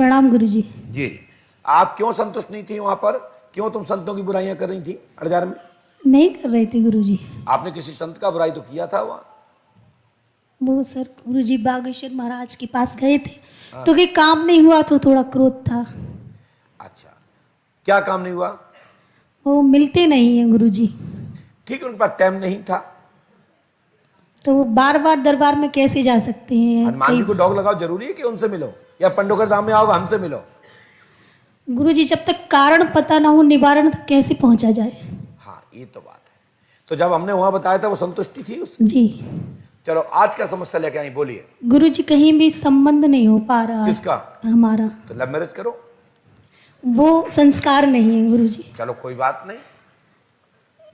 प्रणाम गुरुजी। जी, आप क्यों संतुष्ट नहीं थी वहां पर? क्यों तुम संतों की बुराइयां कर रही थी अड़जार में? नहीं कर रही थी गुरुजी। आपने किसी संत का बुराई तो किया था वहां? वो सर गुरुजी बागेश्वर महाराज के पास गए थे तो कि काम नहीं हुआ तो थोड़ा क्रोध था। अच्छा, क्या काम नहीं हुआ? वो मिलते नहीं है गुरुजी। ठीक है, उनके पास टाइम नहीं था। तो वो बार बार दरबार में कैसे जा सकते हैं? हनुमान जी को डॉग लगाओ, जरूरी है कि उनसे मिलो? या पंडोकर धाम में आओगे हमसे मिलो? गुरुजी जब तक कारण पता ना हो निवारण तक कैसे पहुंचा जाए? हाँ, ये तो बात है। तो जब हमने वहां बताया था वो संतुष्टि थी उससे? जी। चलो, आज क्या समस्या लेके आई, बोलिए। गुरुजी कहीं भी संबंध नहीं हो पा रहा। किसका? हमारा। तो लव मैरिज करो। वो संस्कार नहीं है गुरुजी। चलो, कोई बात नहीं,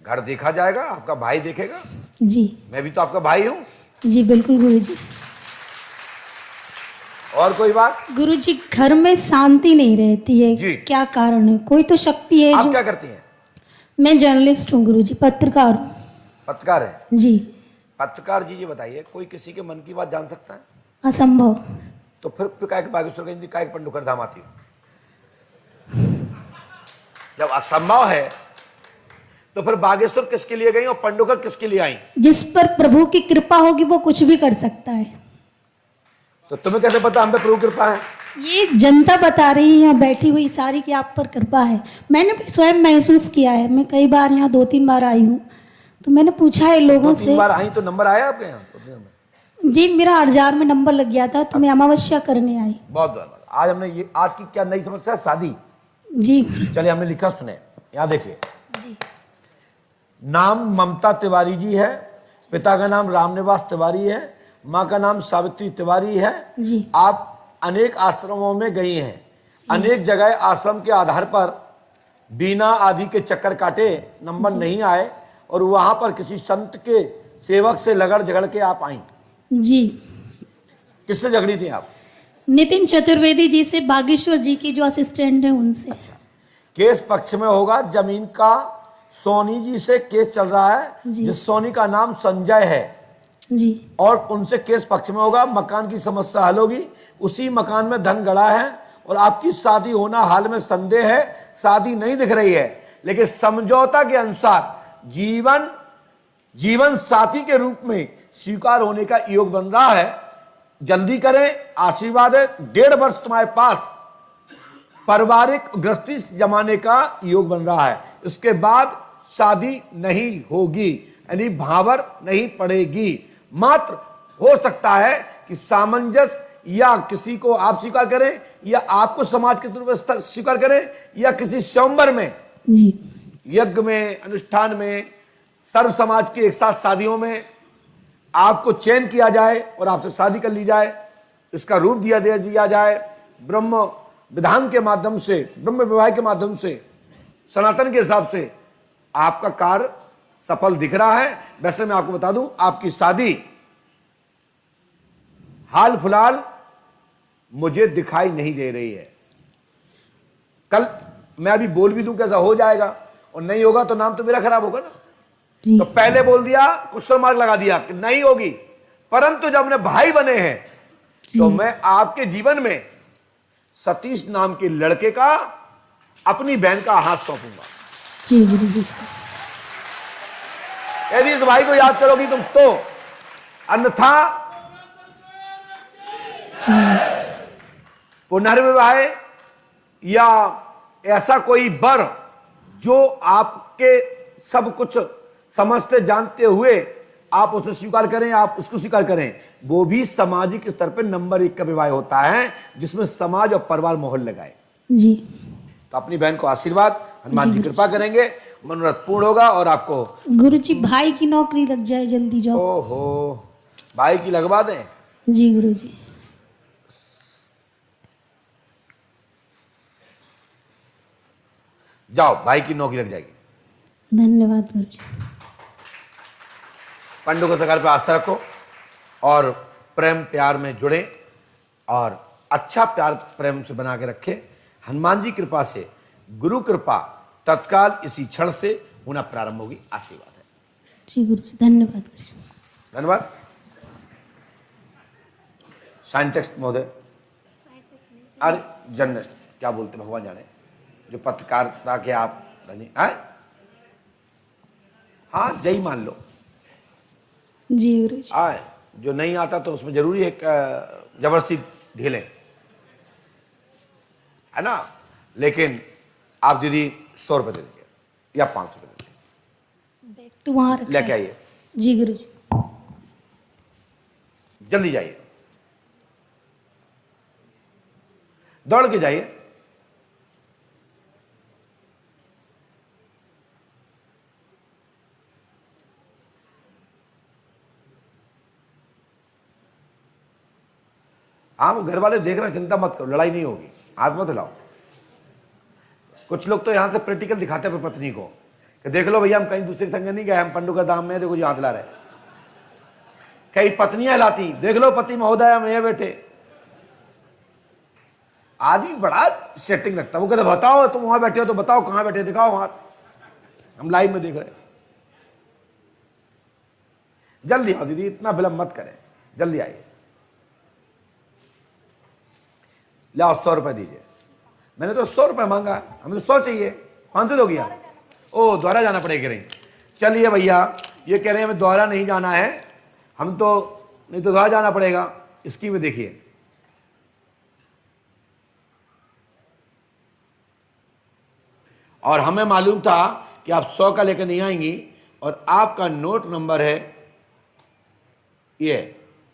घर देखा जाएगा, आपका भाई देखेगा। जी। मैं भी तो आपका भाई हूं। जी बिल्कुल गुरुजी। और कोई बात? गुरुजी घर में शांति नहीं रहती है जी। क्या कारण है? कोई तो शक्ति है आप जो। क्या करती हैं? मैं जर्नलिस्ट हूँ गुरुजी, पत्रकार हूँ। पत्रकार है? जी। पत्रकार जी, ये बताइए, कोई किसी के मन की बात जान सकता है? असंभव। तो फिर काय के बागेश्वर गंज काय के पंडोकर धाम आती हो? जब असंभव है तो फिर बागेश्वर किसके लिए गई और पंडोकर किसके लिए आई? जिस पर प्रभु की कृपा होगी वो कुछ भी कर सकता है। तो तुम्हें कैसे पता हम पे प्रभु कृपा है? ये जनता बता रही है यहाँ बैठी हुई सारी कि आप पर कृपा है। मैंने भी स्वयं महसूस किया है। मैं कई बार यहाँ 2-3 बार आई हूँ तो मैंने पूछा है लोगों से। 2-3 बार आई तो नंबर आया आपके यहाँ? जी मेरा अड़जार में नंबर लग गया था तो मैं अमावस्या करने आई। बहुत बहुत। आज हमने ये, आज की क्या नई समस्या है? शादी। जी। चलिए, हमने लिखा, सुने, यहाँ देखिए। जी। नाम ममता तिवारी जी है, पिता का नाम रामनिवास तिवारी है, माँ का नाम सावित्री तिवारी है। जी। आप अनेक आश्रमों में गई हैं, अनेक जगह आश्रम के आधार पर बीना आदि के चक्कर काटे, नंबर नहीं आए और वहां पर किसी संत के सेवक से लगड़ झगड़ के आप आई। जी। किससे झगड़ी थी आप? नितिन चतुर्वेदी जी से, बागेश्वर जी की जो असिस्टेंट है उनसे। अच्छा, केस पक्ष में होगा। जमीन का सोनी जी से केस चल रहा है, जिस सोनी का नाम संजय है जी। और उनसे केस पक्ष में होगा। मकान की समस्या हल होगी। उसी मकान में धन गड़ा है और आपकी शादी होना हाल में संदेह है। शादी नहीं दिख रही है, लेकिन समझौता के अनुसार जीवन साथी के रूप में स्वीकार होने का योग बन रहा है। जल्दी करें, आशीर्वाद है। 1.5 वर्ष तुम्हारे पास पारिवारिक गृहस्थी जमाने का योग बन रहा है। उसके बाद शादी नहीं होगी, यानी भावर नहीं पड़ेगी। मात्र हो सकता है कि सामंजस्य, या किसी को आप स्वीकार करें या आपको समाज के रूप में स्वीकार करें, या किसी स्वयंवर में, यज्ञ में, अनुष्ठान में, सर्व समाज की एक साथ शादियों में आपको चयन किया जाए और आपसे शादी कर ली जाए। इसका रूप दिया जाए ब्रह्म विधान के माध्यम से, ब्रह्म विवाह के माध्यम से, सनातन के हिसाब से आपका कार्य सफल दिख रहा है। वैसे मैं आपको बता दूं, आपकी शादी हाल फिलहाल मुझे दिखाई नहीं दे रही है। कल मैं अभी बोल भी दूं कैसा हो जाएगा, और नहीं होगा तो नाम तो मेरा खराब होगा ना। तो पहले बोल दिया, क्वेश्चन मार्क लगा दिया कि नहीं होगी। परंतु जब अपने भाई बने हैं तो मैं आपके जीवन में सतीश नाम के लड़के का, अपनी बहन का हाथ सौंपूंगा। जी गुरुजी। यदि इस भाई को याद करोगी तुम तो, अन्यथा पुनर्विवाह या ऐसा कोई वर जो आपके सब कुछ समझते जानते हुए आप उसे स्वीकार करें, आप उसको स्वीकार करें, वो भी सामाजिक स्तर पर नंबर 1 का विवाह होता है, जिसमें समाज और परिवार मोहर लगाए। जी। तो अपनी बहन को आशीर्वाद, हनुमान जी कृपा करेंगे, मनोरथ पूर्ण होगा। और आपको गुरुजी भाई की नौकरी लग जाए जल्दी जॉब। ओहो, भाई की लगवा दें? जी गुरुजी। जाओ, भाई की नौकरी लग जाएगी। धन्यवाद गुरुजी। पंडों को सरकार पर आस्था रखो और प्रेम प्यार में जुड़े और अच्छा प्यार प्रेम से बना के रखें। हनुमान जी कृपा से, गुरु कृपा तत्काल इसी क्षण से होना प्रारंभ होगी। आशीर्वाद है। जी गुरुजी, धन्यवाद गुरुजी। धन्यवाद। साइन टेक्स्ट महोदय। अरे जर्नलिस्ट क्या बोलते भगवान जाने, जो पत्रकारिता के आप धनी हैं, हाँ जय मान लो। जी गुरु जी। आए जो नहीं आता तो उसमें जरूरी है जबरदस्ती ढीलें, है ना। लेकिन आप दीदी 100 रुपये दे दीजिए या 500 रुपये दे दीजिए, बैग तो वहाँ रखा लेके है। आइए, जी गुरु जी। जल्दी जाइए, दौड़ के जाइए। आप घर वाले देख रहे हैं, चिंता मत करो, लड़ाई नहीं होगी, हाथ मत हिलाओ। कुछ लोग तो यहां से प्रैक्टिकल दिखाते हैं पत्नी को कि देख लो भैया हम कहीं दूसरे संग नहीं गए, हम पंडू का दाम में देखो जी हाथ हिला रहे। कई पत्नियां हिलाती, देख लो पति महोदय हम ये बैठे। आदमी बड़ा सेटिंग रखता है, वो कहते बताओ तुम वहां बैठे हो तो बताओ कहां बैठे, दिखाओ हाथ, हम लाइव में देख रहे हैं। जल्दी आओ दीदी, इतना विलंब मत करें, जल्दी आइए। लाओ 100 रुपए दीजिए, मैंने तो 100 रुपए मांगा, हमें तो 100 चाहिए, 500 दोगी आप? ओ द्वारा जाना पड़ेगा नहीं, चलिए भैया ये कह रहे हैं हमें द्वारा नहीं जाना है, हम तो नहीं तो द्वारा जाना पड़ेगा। स्कीम में देखिए, और हमें मालूम था कि आप 100 का लेकर नहीं आएंगी, और आपका नोट नंबर है ये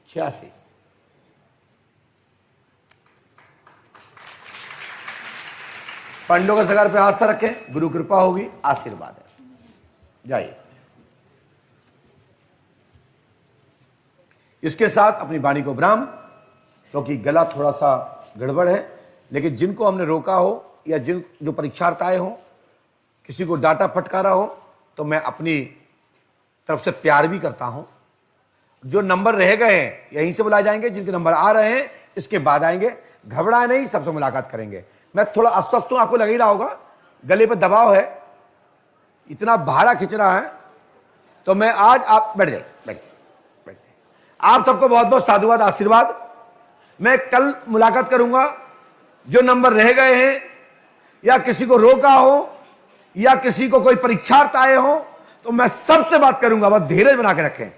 86। पंडों का सगार पे आस्था रखें, गुरु कृपा होगी, आशीर्वाद है। जाइए। इसके साथ अपनी वाणी को विराम, क्योंकि गला थोड़ा सा गड़बड़ है, लेकिन जिनको हमने रोका हो या जिन जो परीक्षार्थी आए हो, किसी को डांटा फटकारा हो, तो मैं अपनी तरफ से प्यार भी करता हूं। जो नंबर रह गए हैं यहीं से बुलाए जाएंगे, जिनके नंबर आ रहे हैं इसके बाद आएंगे, घबराए नहीं, सबसे मुलाकात करेंगे। मैं थोड़ा अस्वस्थ हूं, आपको लग ही रहा होगा, गले पे दबाव है, इतना भारा खिंच रहा है, तो मैं आज आप बैठ जाइए, बैठ जाइए, बैठ जाइए। आप सबको बहुत बहुत साधुवाद, आशीर्वाद। मैं कल मुलाकात करूंगा, जो नंबर रह गए हैं या किसी को रोका हो या किसी को कोई परीक्षार्थ आए हो, तो मैं सबसे बात करूंगा, बस धीरज बना के रखें।